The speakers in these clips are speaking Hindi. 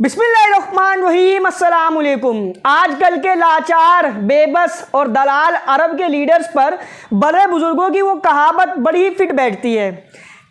बिस्मिल्लाहिर्रहमानिर्रहीम अस्सलाम वालेकुम। आजकल के लाचार, बेबस और दलाल अरब के लीडर्स पर बड़े बुजुर्गों की वो कहावत बड़ी ही फिट बैठती है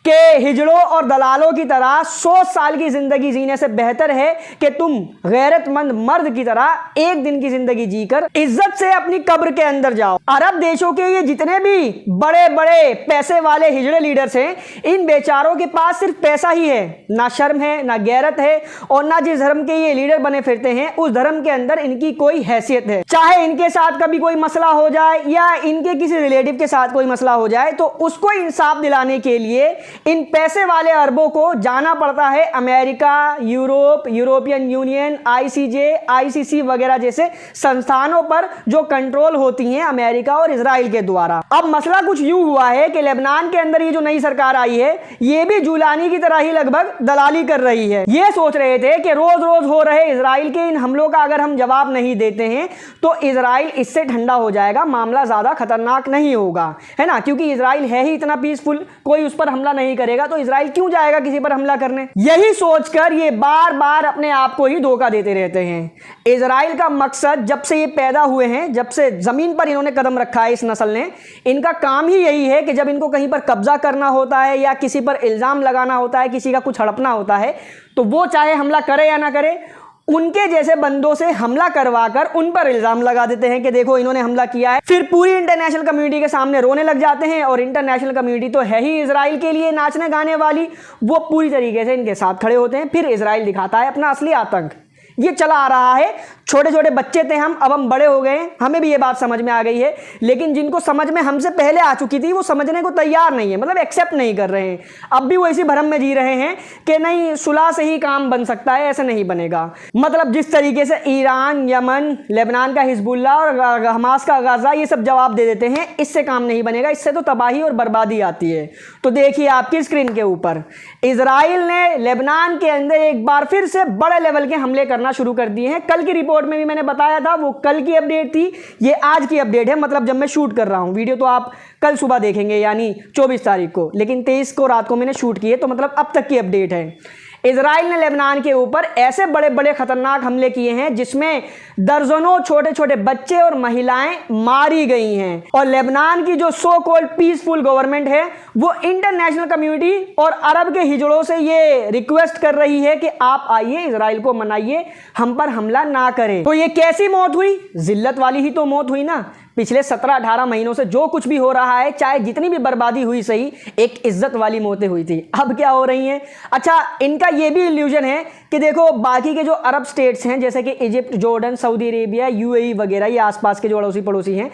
कि हिजड़ों और दलालों की तरह 100 साल की ज़िंदगी जीने से बेहतर है कि तुम गैरतमंद मर्द की तरह एक दिन की ज़िंदगी जीकर इज्जत से अपनी कब्र के अंदर जाओ। अरब देशों के ये जितने भी बड़े बड़े पैसे वाले हिजड़े लीडर्स हैं, इन बेचारों के पास सिर्फ पैसा ही है, ना शर्म है, ना गैरत है और ना जिस धर्म के ये लीडर बने फिरते हैं उस धर्म के अंदर इनकी कोई हैसियत है। चाहे इनके साथ कभी कोई मसला हो जाए या इनके किसी रिलेटिव के साथ कोई मसला हो जाए तो उसको इंसाफ दिलाने के लिए इन पैसे वाले अरबों को जाना पड़ता है America, Europe, European union, ICJ, ICC वगैरह जैसे संस्थानों पर जो कंट्रोल होती हैं अमेरिका और इजराइल के द्वारा। अब मसला कुछ यूं हुआ है कि लेबनान के अंदर ये जो नई सरकार आई है ये भी जुलानी की तरह ही लगभग दलाली कर रही है। ये सोच रहे थे कि रोज रोज हो रहे इजराइल के इन हमलों का अगर हम जवाब नहीं देते हैं तो इजराइल इससे ठंडा हो जाएगा, मामला ज्यादा खतरनाक नहीं होगा, है ना, क्योंकि इजराइल है ही इतना पीसफुल, कोई उस पर हमला नहीं करेगा तो इजराइल क्यों जाएगा किसी पर हमला करने। यही सोचकर ये बार बार अपने आप को ही धोखा देते रहते हैं। इजराइल का मकसद जब से ये पैदा हुए हैं, जब से जमीन पर इन्होंने कदम रखा है इस नस्ल ने, इनका काम ही यही है कि जब इनको कहीं पर कब्जा करना होता है या किसी पर इल्जाम लगाना होता है, किसी का कुछ हड़पना होता है तो वो चाहे हमला करे या ना करे, उनके जैसे बंदों से हमला करवाकर उन पर इल्जाम लगा देते हैं कि देखो इन्होंने हमला किया है। फिर पूरी इंटरनेशनल कम्युनिटी के सामने रोने लग जाते हैं और इंटरनेशनल कम्युनिटी तो है ही इजराइल के लिए नाचने गाने वाली, वो पूरी तरीके से इनके साथ खड़े होते हैं। फिर इजराइल दिखाता है अपना असली आतंक। ये चला आ रहा है, छोटे छोटे बच्चे थे हम, अब हम बड़े हो गए, हमें भी ये बात समझ में आ गई है, लेकिन जिनको समझ में हमसे पहले आ चुकी थी वो समझने को तैयार नहीं है, मतलब एक्सेप्ट नहीं कर रहे हैं। अब भी वो इसी भ्रम में जी रहे हैं कि नहीं सुलह से ही काम बन सकता है, ऐसे नहीं बनेगा। मतलब जिस तरीके से ईरान, यमन, लेबनान का हिजबुल्लाह और हमास का गाजा ये सब जवाब दे देते हैं, इससे काम नहीं बनेगा, इससे तो तबाही और बर्बादी आती है। तो देखिए आपकी स्क्रीन के ऊपर इजराइल ने लेबनान के अंदर एक बार फिर से बड़े लेवल के हमले करना शुरू कर दिए हैं। कल की रिपोर्ट में भी मैंने बताया था, वो कल की अपडेट थी, ये आज की अपडेट है, मतलब जब मैं शूट कर रहा हूं। वीडियो तो आप कल सुबह देखेंगे यानी 24 तारीख को, लेकिन 23 को रात को मैंने शूट किए, तो मतलब अब तक की अपडेट है। इजराइल ने लेबनान के ऊपर ऐसे बड़े बड़े खतरनाक हमले किए हैं जिसमें दर्जनों छोटे छोटे बच्चे और महिलाएं मारी गई हैं। और लेबनान की जो सो कॉल्ड पीसफुल गवर्नमेंट है वो इंटरनेशनल कम्युनिटी और अरब के हिजड़ों से ये रिक्वेस्ट कर रही है कि आप आइए, इजराइल को मनाइए, हम पर हमला ना करें। तो ये कैसी मौत हुई? जिल्लत वाली ही तो मौत हुई ना। पिछले 17-18 महीनों से जो कुछ भी हो रहा है, चाहे जितनी भी बर्बादी हुई सही, एक इज्जत वाली मौतें हुई थी। अब क्या हो रही हैं? अच्छा, इनका ये भी इल्यूजन है कि देखो बाकी के जो अरब स्टेट्स हैं जैसे कि Egypt, Jordan, Saudi Arabia, UAE वगैरह, ये आसपास के जो अड़ोसी पड़ोसी हैं,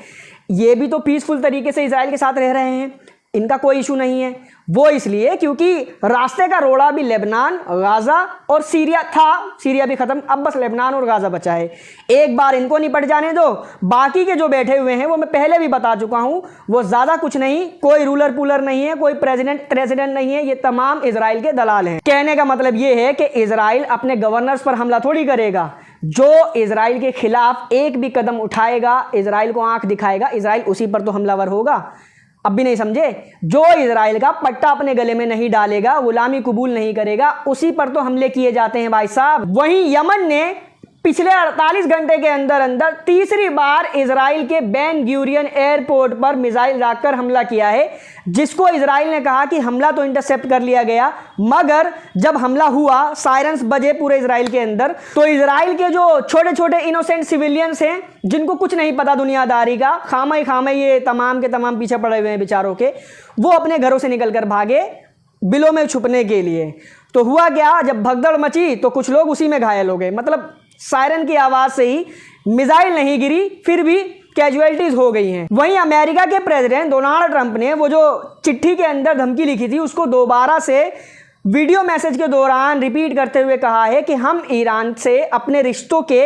ये भी तो पीसफुल तरीके से इजराइल के साथ रह रहे हैं, इनका कोई इशू नहीं है। वो इसलिए क्योंकि रास्ते का रोड़ा भी लेबनान, गाजा और सीरिया था, सीरिया भी खत्म, अब बस लेबनान और गाजा बचा है। एक बार इनको निपट जाने दो, बाकी के जो बैठे हुए हैं वो मैं पहले भी बता चुका हूं, वो ज्यादा कुछ नहीं, कोई रूलर पुलर नहीं है, कोई प्रेसिडेंट नहीं है, ये तमाम इजराइल के दलाल हैं। कहने का मतलब ये है कि इजराइल अपने गवर्नर्स पर हमला थोड़ी करेगा। जो इजराइल के खिलाफ एक भी कदम उठाएगा, इजराइल को आंख दिखाएगा, इजराइल उसी पर तो हमलावर होगा। अब भी नहीं समझे? जो इजराइल का पट्टा अपने गले में नहीं डालेगा, गुलामी कबूल नहीं करेगा, उसी पर तो हमले किए जाते हैं भाई साहब। वहीं यमन ने पिछले 48 घंटे के अंदर अंदर तीसरी बार इजराइल के बेन गुरियन एयरपोर्ट पर मिसाइल दागकर हमला किया है, जिसको इजराइल ने कहा कि हमला तो इंटरसेप्ट कर लिया गया, मगर जब हमला हुआ, सायरन्स बजे पूरे इजराइल के अंदर, तो इजराइल के जो छोटे छोटे इनोसेंट सिविलियंस हैं जिनको कुछ नहीं पता दुनियादारी का, खामे ये तमाम के तमाम पीछे पड़े हुए हैं बेचारों के, वो अपने घरों से निकलकर भागे बिलों में छुपने के लिए। तो हुआ क्या, जब भगदड़ मची तो कुछ लोग उसी में घायल हो गए। मतलब सायरन की आवाज से ही मिसाइल नहीं गिरी, फिर भी कैजुअलिटीज हो गई हैं। वहीं अमेरिका के प्रेसिडेंट डोनाल्ड ट्रंप ने वो जो चिट्ठी के अंदर धमकी लिखी थी उसको दोबारा से वीडियो मैसेज के दौरान रिपीट करते हुए कहा है कि हम ईरान से अपने रिश्तों के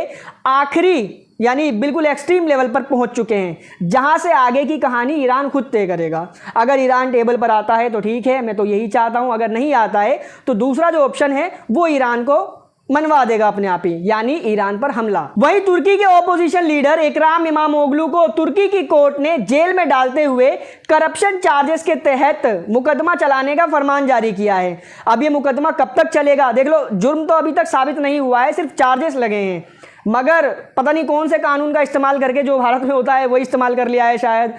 आखिरी यानी बिल्कुल एक्सट्रीम लेवल पर पहुंच चुके हैं, जहां से आगे की कहानी ईरान खुद तय करेगा। अगर ईरान टेबल पर आता है तो ठीक है, मैं तो यही चाहता हूं, अगर नहीं आता है तो दूसरा जो ऑप्शन है वो ईरान को मनवा देगा अपने आप ही, यानी ईरान पर हमला। वहीं तुर्की के ओपोजिशन लीडर इकराम इमामोग्लू को तुर्की की कोर्ट ने जेल में डालते हुए करप्शन चार्जेस के तहत मुकदमा चलाने का फरमान जारी किया है। अब ये मुकदमा कब तक चलेगा देख लो, जुर्म तो अभी तक साबित नहीं हुआ है, सिर्फ चार्जेस लगे हैं, मगर पता नहीं कौन से कानून का इस्तेमाल करके, जो भारत में होता है वही इस्तेमाल कर लिया है शायद,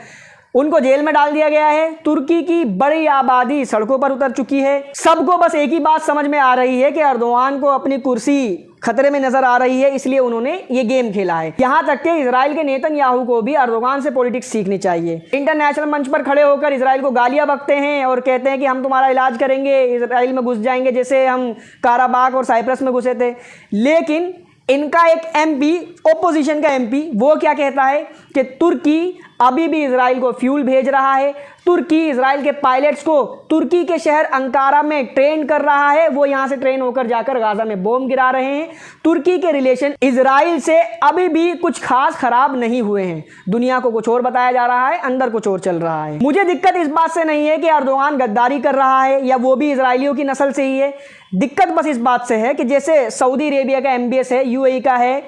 उनको जेल में डाल दिया गया है। तुर्की की बड़ी आबादी सड़कों पर उतर चुकी है। सबको बस एक ही बात समझ में आ रही है कि अर्दोगान को अपनी कुर्सी खतरे में नजर आ रही है, इसलिए उन्होंने ये गेम खेला है। यहां तक कि इजराइल के नेतन्याहू को भी अर्दोगान से पॉलिटिक्स सीखनी चाहिए। इंटरनेशनल मंच पर खड़े होकर इजराइल को गालियां बकते हैं और कहते हैं कि हम तुम्हारा इलाज करेंगे, इजराइल में घुस जाएंगे जैसे हम काराबाग और साइप्रस में घुसे थे। लेकिन इनका एक एमपी, ओपोजिशन का एमपी, वो क्या कहता है कि तुर्की अभी भी इजराइल को फ्यूल भेज रहा है, तुर्की इजराइल के पायलट्स को तुर्की के शहर अंकारा में ट्रेन कर रहा है, वो यहां से ट्रेन होकर जाकर गाजा में बॉम्ब गिरा रहे हैं। तुर्की के रिलेशन इजराइल से अभी भी कुछ खास खराब नहीं हुए हैं। दुनिया को कुछ और बताया जा रहा है, अंदर कुछ और चल रहा है। मुझे दिक्कत इस बात से नहीं है कि अर्दोगान गद्दारी कर रहा है या वो भी इजराइलियों की नस्ल से ही है। दिक्कत बस इस बात से है कि जैसे सऊदी अरेबिया का एमबीएस है, यूएई का है,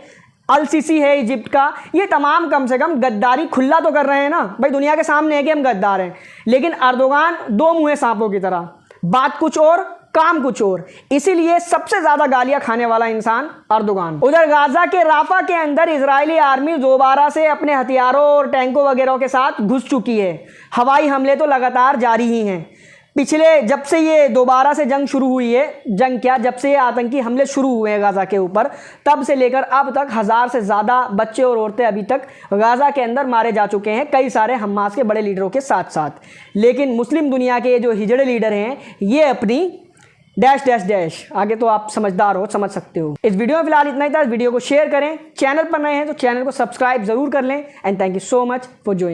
अल सीसी है इजिप्ट का, ये तमाम कम से कम गद्दारी खुला तो कर रहे हैं ना भाई, दुनिया के सामने है कि हम गद्दार हैं। लेकिन अर्दोगान दो मुंहे सांपों की तरह, बात कुछ और काम कुछ और, इसीलिए सबसे ज्यादा गालियां खाने वाला इंसान अर्दोगान। उधर गाजा के राफा के अंदर इजरायली आर्मी दोबारा से अपने हथियारों और टैंकों वगैरह के साथ घुस चुकी है। हवाई हमले तो लगातार जारी ही हैं। पिछले जब से ये दोबारा से जंग शुरू हुई है, जंग क्या, जब से ये आतंकी हमले शुरू हुए हैं गाजा के ऊपर, तब से लेकर अब तक 1000 से ज़्यादा बच्चे और औरतें अभी तक गाजा के अंदर मारे जा चुके हैं, कई सारे हमास के बड़े लीडरों के साथ साथ। लेकिन मुस्लिम दुनिया के जो हिजड़े लीडर हैं, ये अपनी डैश डैश डैश, आगे तो आप समझदार हो, समझ सकते हो। इस वीडियो में फिलहाल इतना ही था। इस वीडियो को शेयर करें, चैनल पर नए हैं तो चैनल को सब्सक्राइब जरूर कर लें। And thank you so much for joining.